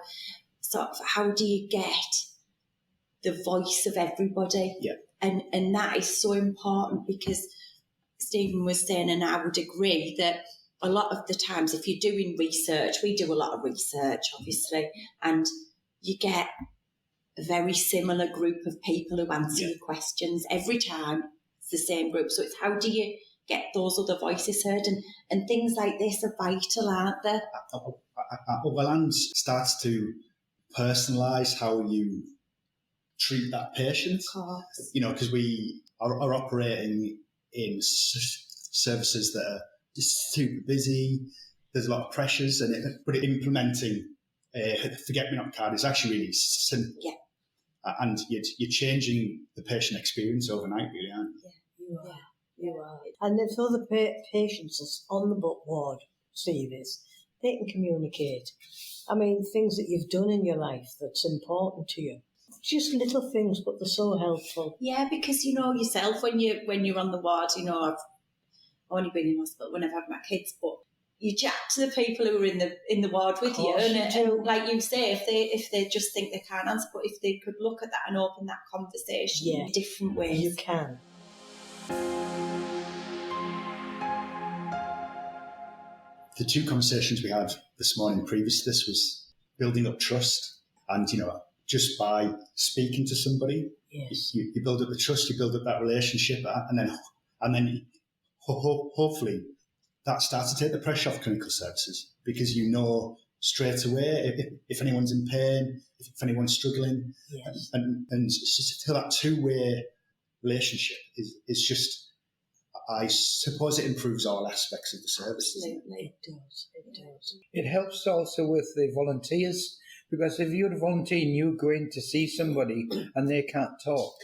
sort of how do you get the voice of everybody? Yeah. And that is so important, because Stephen was saying, and I would agree, that a lot of the times if you're doing research, we do a lot of research, obviously, and you get a very similar group of people who answer your questions every time. It's the same group. So it's how do you get those other voices heard? And things like this are vital, aren't they? Well, and starts to personalise how you treat that patient. Of course. Because we are operating in services that are just super busy. There's a lot of pressures, but implementing a forget-me-not card is actually really simple. Yeah. And you're changing the patient experience overnight, really, aren't you? Yeah, you are. And if other patients on the book ward see this, they can communicate. I mean, things that you've done in your life that's important to you. Just little things, but they're so helpful. Yeah, because you know yourself when you're on the ward. I've only been in hospital when I've had my kids, but you chat to the people who are in the ward with you, and like you say, if they just think they can't answer, but if they could look at that and open that conversation in different ways, you can. The two conversations we had this morning previous to this was building up trust, and just by speaking to somebody, you build up the trust, you build up that relationship, and then hopefully that starts to take the pressure off clinical services, because straight away if anyone's in pain, if anyone's struggling, and it's just that two-way relationship is just, I suppose it improves all aspects of the services. Absolutely, it does. It helps also with the volunteers, because if you're a volunteer and you go in to see somebody and they can't talk,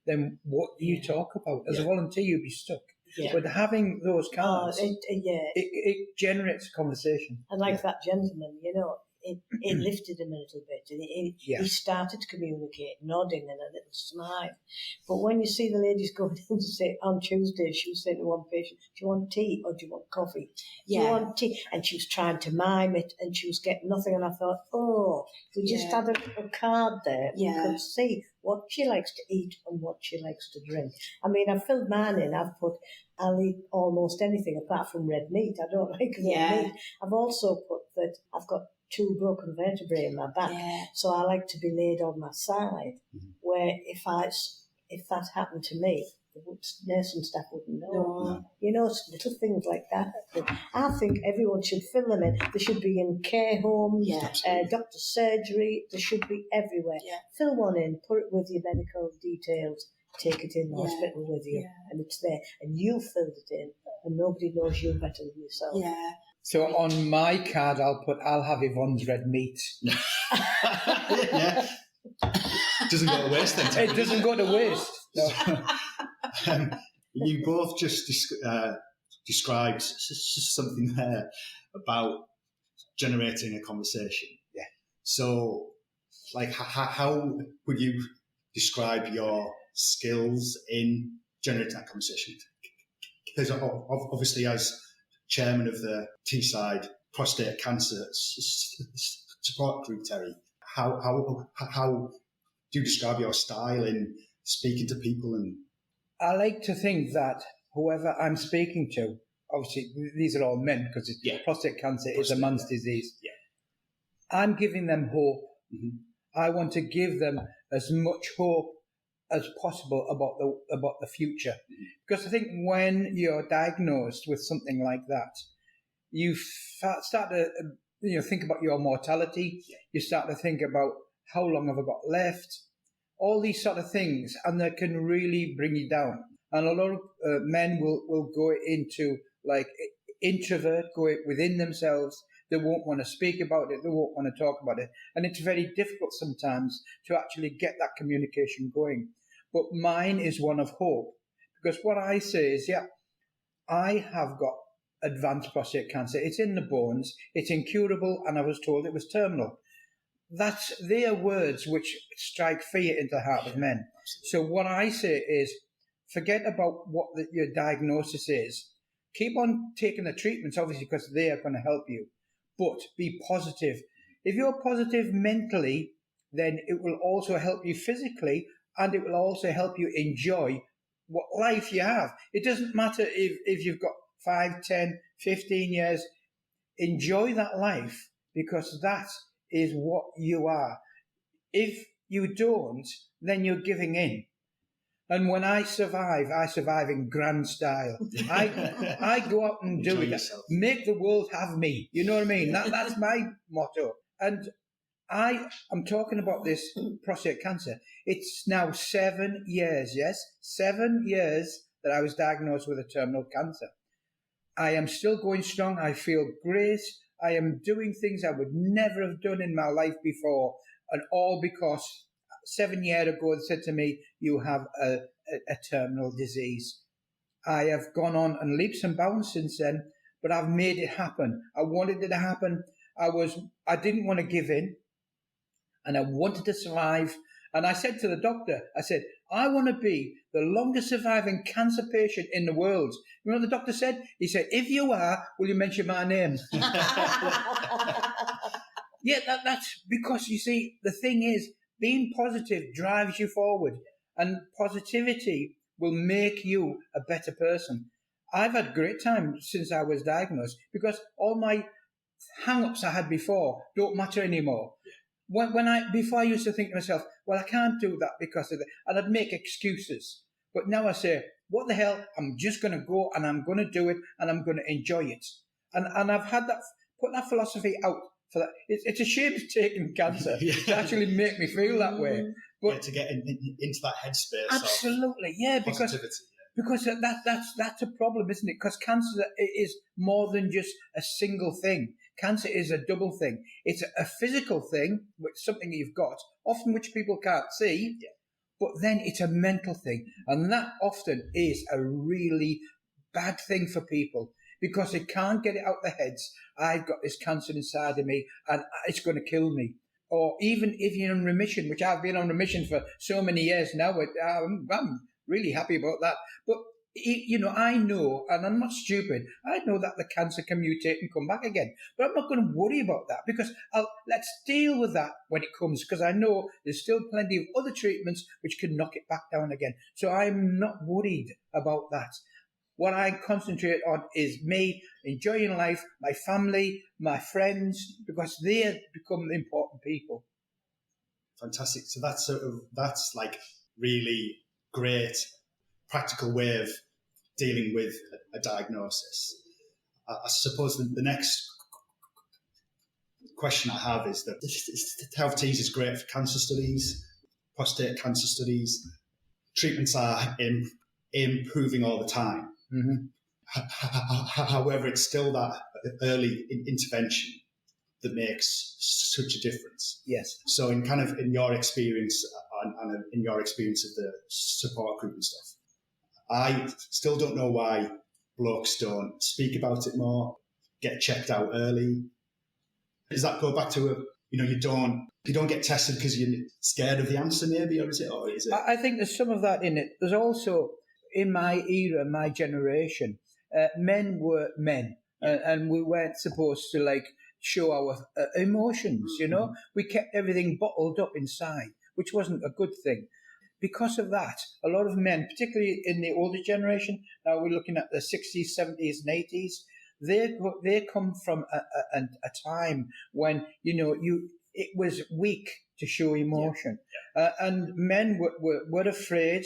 then what do you talk about? As a volunteer, you'd be stuck. But having those cards, it generates a conversation. And like that gentleman, it lifted him a little bit. And he started to communicate, nodding and a little smile. But when you see the ladies going in to say, on Tuesday, she was saying to one patient, do you want tea or do you want coffee? Do you want tea? And she was trying to mime it and she was getting nothing. And I thought, if we just had a card there, we could see what she likes to eat and what she likes to drink. I mean, I've filled mine in. I've put, I'll eat almost anything apart from red meat. I don't like red meat. I've also put that I've got 2 broken vertebrae in my back, so I like to be laid on my side. Where if that happened to me, the nursing staff wouldn't know. Little things like that. I think everyone should fill them in. They should be in care homes, doctor's surgery. They should be everywhere. Fill one in, put it with your medical details, take it in the hospital with you, and it's there. And you filled it in, and nobody knows you better than yourself. So on my card, I'll have Yvonne's red meat. It doesn't go to waste then. It doesn't go to waste. No. You both just described something there about generating a conversation. Yeah. So, like, how would you describe your skills in generating that conversation? Because obviously, as chairman of the Teesside Prostate Cancer Support Group, Terry, how do you describe your style in speaking to people? And I like to think that whoever I'm speaking to, obviously these are all men because prostate cancer is a man's disease. Yeah. I'm giving them hope. I want to give them as much hope as possible about the future. Because I think when you're diagnosed with something like that, you start to think about your mortality. You start to think about how long have I got left, all these sort of things, and they can really bring you down. And a lot of men will go into like introvert, go within themselves. They won't want to speak about it. They won't want to talk about it. And it's very difficult sometimes to actually get that communication going. But mine is one of hope, because what I say is, I have got advanced prostate cancer. It's in the bones. It's incurable, and I was told it was terminal. They are words which strike fear into the heart of men. So what I say is, forget about what your diagnosis is. Keep on taking the treatments, obviously, because they are going to help you. But be positive. If you're positive mentally, then it will also help you physically, and it will also help you enjoy what life you have. It doesn't matter if you've got 5, 10, 15 years. Enjoy that life, because that is what you are. If you don't, then you're giving in. And when I survive in grand style. I go out and do it. Make the world have me. You know what I mean? That's my motto. And I'm talking about this prostate cancer. It's now 7 years, 7 years that I was diagnosed with a terminal cancer. I am still going strong. I feel great. I am doing things I would never have done in my life before. And all because 7 years ago they said to me, you have a terminal disease. I have gone on and leaps and bounds since then, but I've made it happen. I wanted it to happen. I didn't want to give in, and I wanted to survive. And I said to the doctor, I want to be the longest surviving cancer patient in the world. You know what the doctor said? He said, if you are, will you mention my name? That's because, you see, the thing is, being positive drives you forward, and positivity will make you a better person. I've had a great time since I was diagnosed, because all my hang-ups I had before don't matter anymore. Before I used to think to myself, well, I can't do that because of that, and I'd make excuses. But now I say, what the hell, I'm just going to go and I'm going to do it and I'm going to enjoy it. And I've had put that philosophy out for that. It's a shame it's taken cancer to actually make me feel that way. But to get into that headspace. Absolutely, because that's a problem, isn't it? Because cancer is more than just a single thing. Cancer is a double thing. It's a physical thing, which something you've got, often which people can't see, but then it's a mental thing. And that often is a really bad thing for people because they can't get it out their heads. I've got this cancer inside of me and it's going to kill me. Or even if you're in remission, which I've been on remission for so many years now, I'm really happy about that. But, I know, and I'm not stupid, I know that the cancer can mutate and come back again. But I'm not going to worry about that because let's deal with that when it comes, because I know there's still plenty of other treatments which can knock it back down again. So I'm not worried about that. What I concentrate on is me enjoying life, my family, my friends, because they become important people. Fantastic. So that's like really great practical way of dealing with a diagnosis. I suppose the next question I have is that Health Tees is great for cancer studies, prostate cancer studies. Treatments are improving all the time. Mm-hmm. However, it's still that early intervention that makes such a difference. Yes. So in your experience and in your experience of the support group and stuff, I still don't know why blokes don't speak about it more, get checked out early. Does that go back to you don't get tested because you're scared of the answer, maybe, or is it? I think there's some of that in it. There's also, in my era, my generation, men were men, and we weren't supposed to show our emotions. We kept everything bottled up inside, which wasn't a good thing. Because of that, a lot of men, particularly in the older generation, now we're looking at the 60s, 70s, and 80s, they come from a time when it was weak to show emotion, and men were afraid,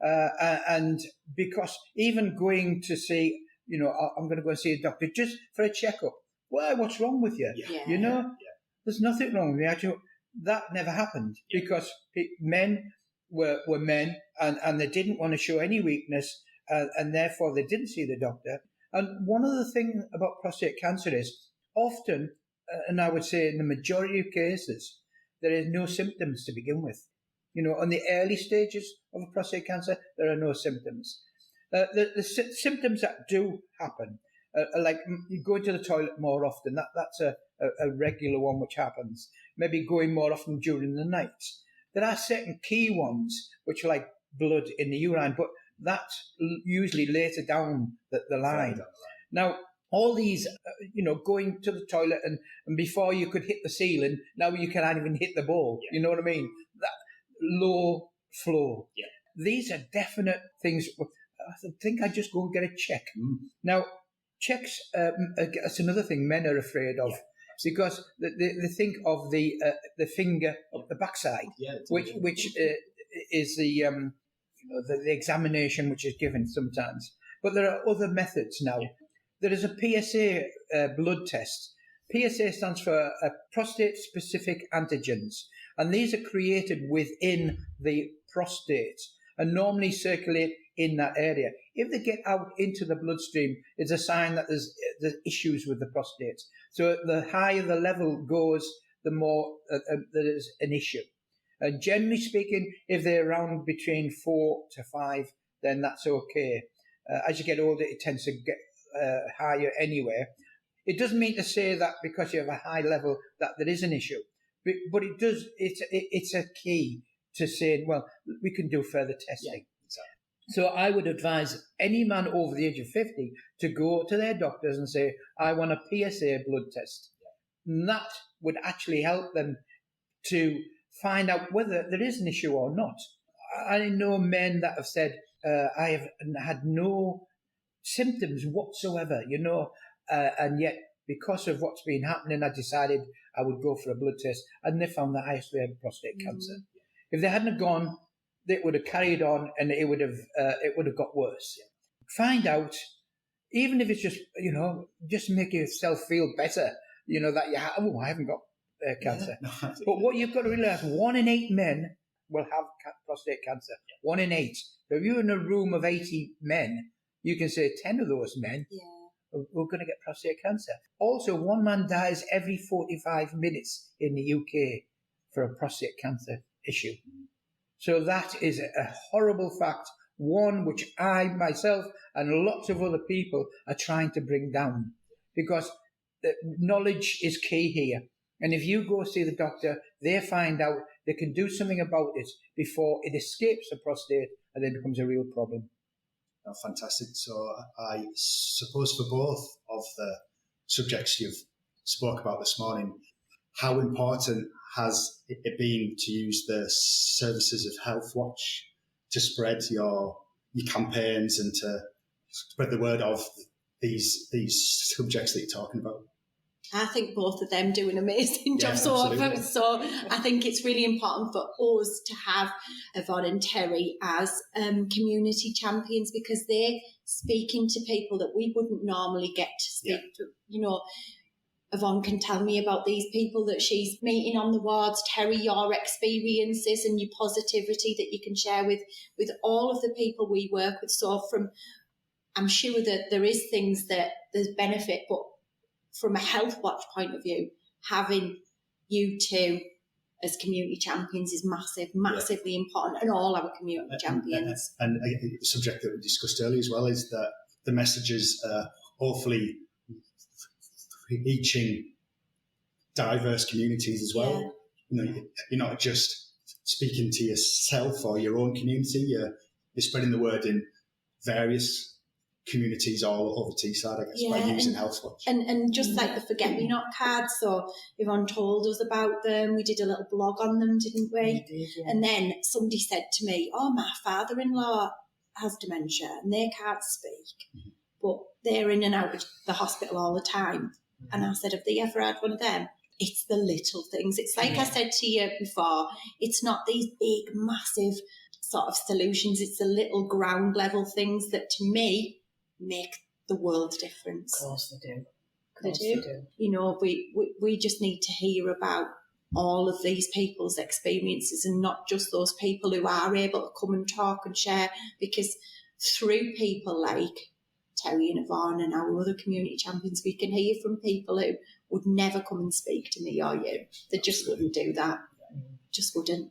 and because even going to see, I'm going to go and see a doctor just for a checkup. Why? What's wrong with you? Yeah. There's nothing wrong with me. Actually, that never happened because men were men, and they didn't want to show any weakness, and therefore they didn't see the doctor. And one of the things about prostate cancer is often, and I would say in the majority of cases, there is no symptoms to begin with. On the early stages of prostate cancer, there are no symptoms. The symptoms that do happen, like you go to the toilet more often, that's a regular one which happens. Maybe going more often during the night. There are certain key ones which are like blood in the urine, but that's usually later down the line. Now, all these, going to the toilet and before you could hit the ceiling, now you can't even hit the ball. Yeah. You know what I mean? That low flow. Yeah. These are definite things. I think I just go and get a check. Now, checks, that's another thing men are afraid of. Yeah. Because they think of the finger of the backside, which is the examination which is given sometimes. But there are other methods now. Yeah. There is a PSA blood test. PSA stands for prostate-specific antigens, and these are created within the prostate and normally circulate in that area. If they get out into the bloodstream, it's a sign that there's issues with the prostate. So the higher the level goes, the more there is an issue. Generally speaking, if they're around between 4 to 5, then that's okay. As you get older, it tends to get higher anyway. It doesn't mean to say that because you have a high level that there is an issue, but it does. It's a key to saying, well, we can do further testing. Yeah. So I would advise any man over the age of 50 to go to their doctors and say, I want a PSA blood test. Yeah. And that would actually help them to find out whether there is an issue or not. I know men that have said, I have had no symptoms whatsoever, and yet because of what's been happening, I decided I would go for a blood test, and they found that I actually had prostate cancer. If they hadn't have gone, they would have carried on, and it would have got worse. Yeah. Find out, even if it's just just make yourself feel better. That I haven't got cancer. Yeah, no, but what you've got to realize, 1 in 8 men will have prostate cancer. Yeah. 1 in 8. So if you're in a room of 80 men, you can say 10 of those men are going to get prostate cancer. Also, 1 man dies every 45 minutes in the UK for a prostate cancer issue. So that is a horrible fact. one which I, myself, and lots of other people are trying to bring down, because knowledge is key here. And if you go see the doctor, they find out they can do something about it before it escapes the prostate and then becomes a real problem. Oh, fantastic. So I suppose for both of the subjects you've spoke about this morning, how important has it been to use the services of HealthWatch to spread your campaigns and to spread the word of these subjects that you're talking about? I think both of them do an amazing job. So I think it's really important for us to have Yvonne and Terry as community champions, because they're speaking to people that we wouldn't normally get to speak to. You know, Yvonne can tell me about these people that she's meeting on the wards. Terry, your experiences and your positivity that you can share with all of the people we work with. So I'm sure that there is things that there's benefit, but from a HealthWatch point of view, having you two as community champions is massively important, and all our community champions. And a subject that we discussed earlier as well is that the messages are hopefully reaching diverse communities as well. Yeah. You know, you're not just speaking to yourself or your own community, you're spreading the word in various communities all over Teesside, I guess, by using HealthWatch. And just like the forget-me-not cards, so Yvonne told us about them. We did a little blog on them, didn't we? We did, yeah. And then somebody said to me, my father-in-law has dementia and they can't speak, but they're in and out of the hospital all the time. And I said, have they ever had one of them? It's the little things. It's like I said to you before, it's not these big, massive sort of solutions. It's the little ground level things that, to me, make the world difference. Of course they do. They do. You know, we just need to hear about all of these people's experiences, and not just those people who are able to come and talk and share, because through people like Terry and Yvonne and our other community champions, we can hear from people who would never come and speak to me or you. They just wouldn't do that. Just wouldn't.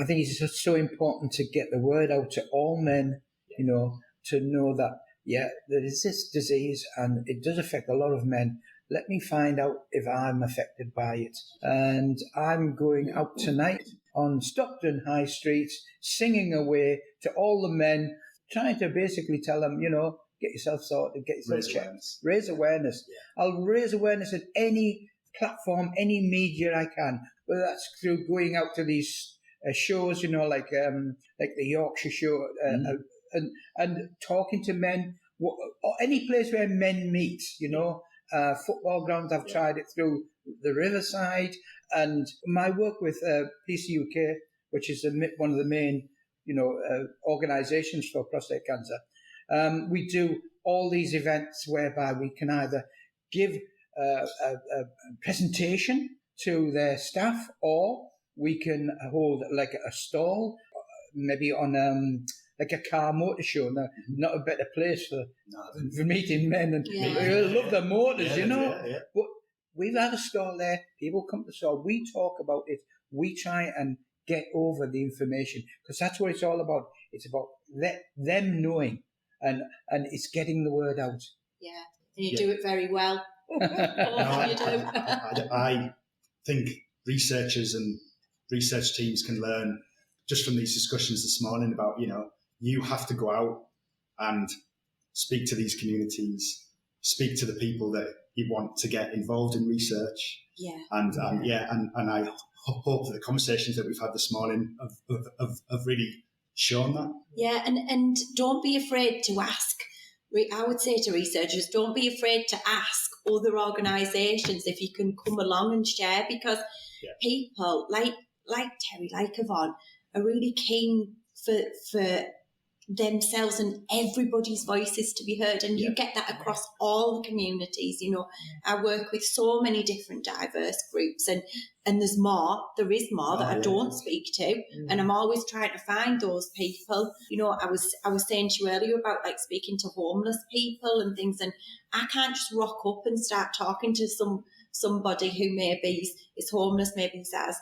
I think it's just so important to get the word out to all men, you know, to know that, there is this disease and it does affect a lot of men. Let me find out if I'm affected by it. And I'm going out tonight on Stockton High Street, singing away to all the men, trying to basically tell them, you know, get yourself sorted, get yourself checked. Raise awareness. Yeah. I'll raise awareness at any platform, any media I can, whether that's through going out to these shows, you know, like the Yorkshire show, and talking to men, or any place where men meet, you know, football grounds. I've tried it through the Riverside, and my work with PCUK, which is one of the main, you know, organisations for prostate cancer. We do all these events whereby we can either give a presentation to their staff, or we can hold like a stall, maybe on like a car motor show. Now, not a better place for meeting men, and they love their motors, you know. Yeah. But we've had a stall there. People come to the stall. We talk about it. We try and get over the information, because that's what it's all about. It's about them knowing, and it's getting the word out. Yeah, and you do it very well. You do. I think researchers and research teams can learn just from these discussions this morning about, you know, you have to go out and speak to these communities, speak to the people that you want to get involved in research. Yeah. And I hope that the conversations that we've had this morning have really shown that. Yeah, and don't be afraid to ask. I would say to researchers, don't be afraid to ask other organisations if you can come along and share, because people like Terry, like Yvonne, are really keen for themselves and everybody's voices to be heard, and you get that across all the communities. You know, I work with so many different diverse groups, and there is more that I don't speak to, and I'm always trying to find those people. You know, I was saying to you earlier about like speaking to homeless people and things, and I can't just rock up and start talking to somebody who maybe is homeless, maybe has,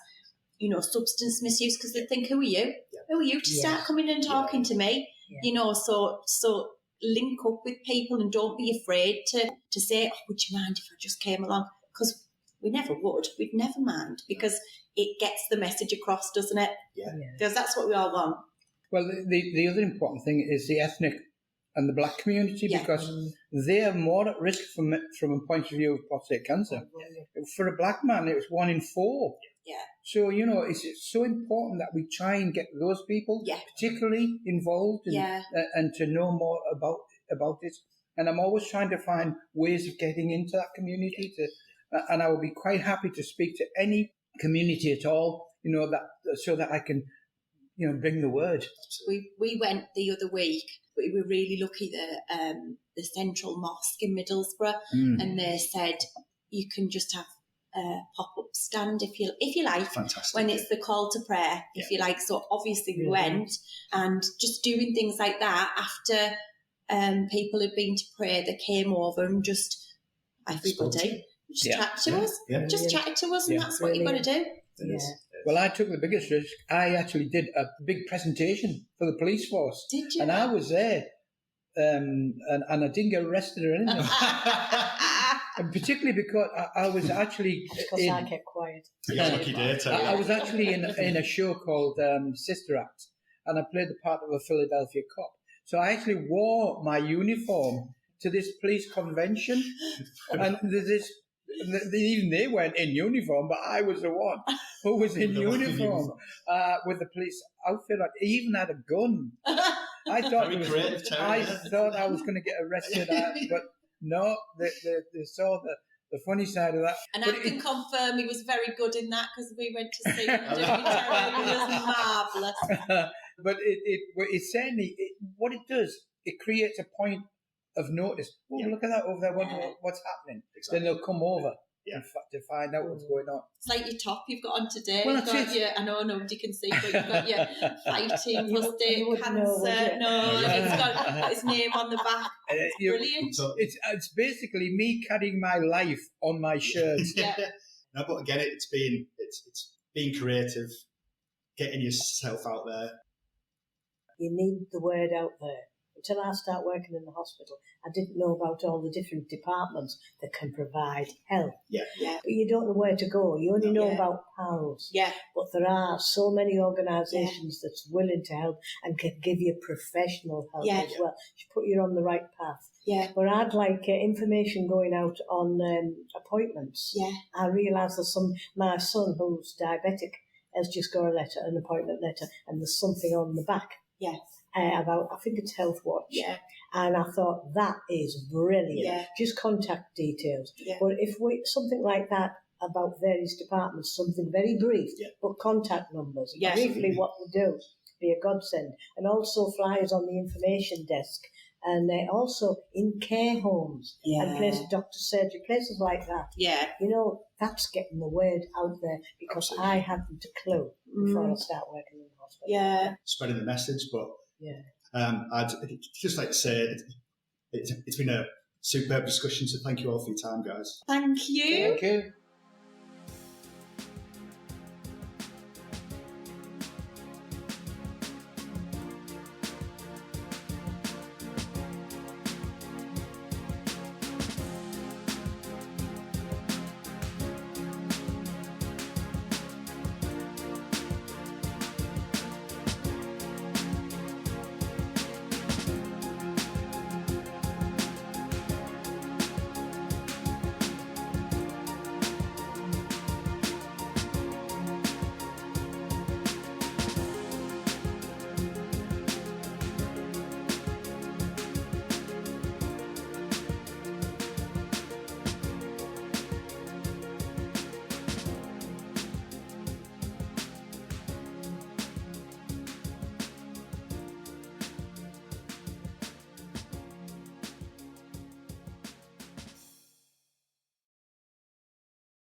you know, substance misuse, because they think, who are you? Who are you to start coming and talking to me? you know, so link up with people and don't be afraid to say, oh, would you mind if I just came along? Because we never would. We'd never mind, because it gets the message across, doesn't it? Yeah. Because that's what we all want. Well, the other important thing is the ethnic and the black community, because they are more at risk from a point of view of prostate cancer. For a black man, it was 1 in 4. Yeah. So, you know, it's so important that we try and get those people particularly involved and to know more about it. And I'm always trying to find ways of getting into that community and I would be quite happy to speak to any community at all, you know, that so that I can, you know, bring the word. We went the other week. We were really lucky that the Central Mosque in Middlesbrough, and they said you can just have a pop-up stand if you like. Fantastic. When it's the call to prayer, if you like. So obviously we went, and just doing things like that after people had been to pray, they came over and just everybody just chat to us. Yeah. Just chatted to us, and that's what you've got to do. Well, I took the biggest risk. I actually did a big presentation for the police force. Did you? And I was there, and I didn't get arrested or anything. And particularly because I was actually... Because I kept quiet. I was actually in a show called Sister Act, and I played the part of a Philadelphia cop. So I actually wore my uniform to this police convention, and there's this... Even they weren't in uniform, but I was the one who was in uniform with the police outfit. I even had a gun. I thought I was going to get arrested, but no, they saw the funny side of that. And I can confirm he was very good in that, because we went to see him doing it. It was marvellous. But it certainly, what it does, it creates a point of notice. Oh, look at that over there. What's happening? Exactly. Then they'll come over to find out what's going on. It's like your top you've got on today. Well, you've got your, I know nobody can see, but you've got your fighting prostate cancer. It's got his name on the back. Brilliant. It's basically me carrying my life on my shirt. No, but again, it's being creative, getting yourself out there. You need the word out there. Until I start working in the hospital, I didn't know about all the different departments that can provide help. But you don't know where to go. You only know about PALS. But there are so many organisations that's willing to help and can give you professional help as well. To put you on the right path. But I'd like information going out on appointments. I realise that my son, who's diabetic, has just got an appointment letter, and there's something on the back. About, I think it's HealthWatch. And I thought, that is brilliant. Just contact details. But if something like that about various departments, something very brief, but contact numbers, briefly what they do, be a godsend. And also flyers on the information desk. And also in care homes and places, doctor surgery, places like that. You know, that's getting the word out there, because I hadn't a clue before I start working in the hospital. Spreading the message, but I'd just like to say it's been a superb discussion, so thank you all for your time, guys. Thank you. Thank you.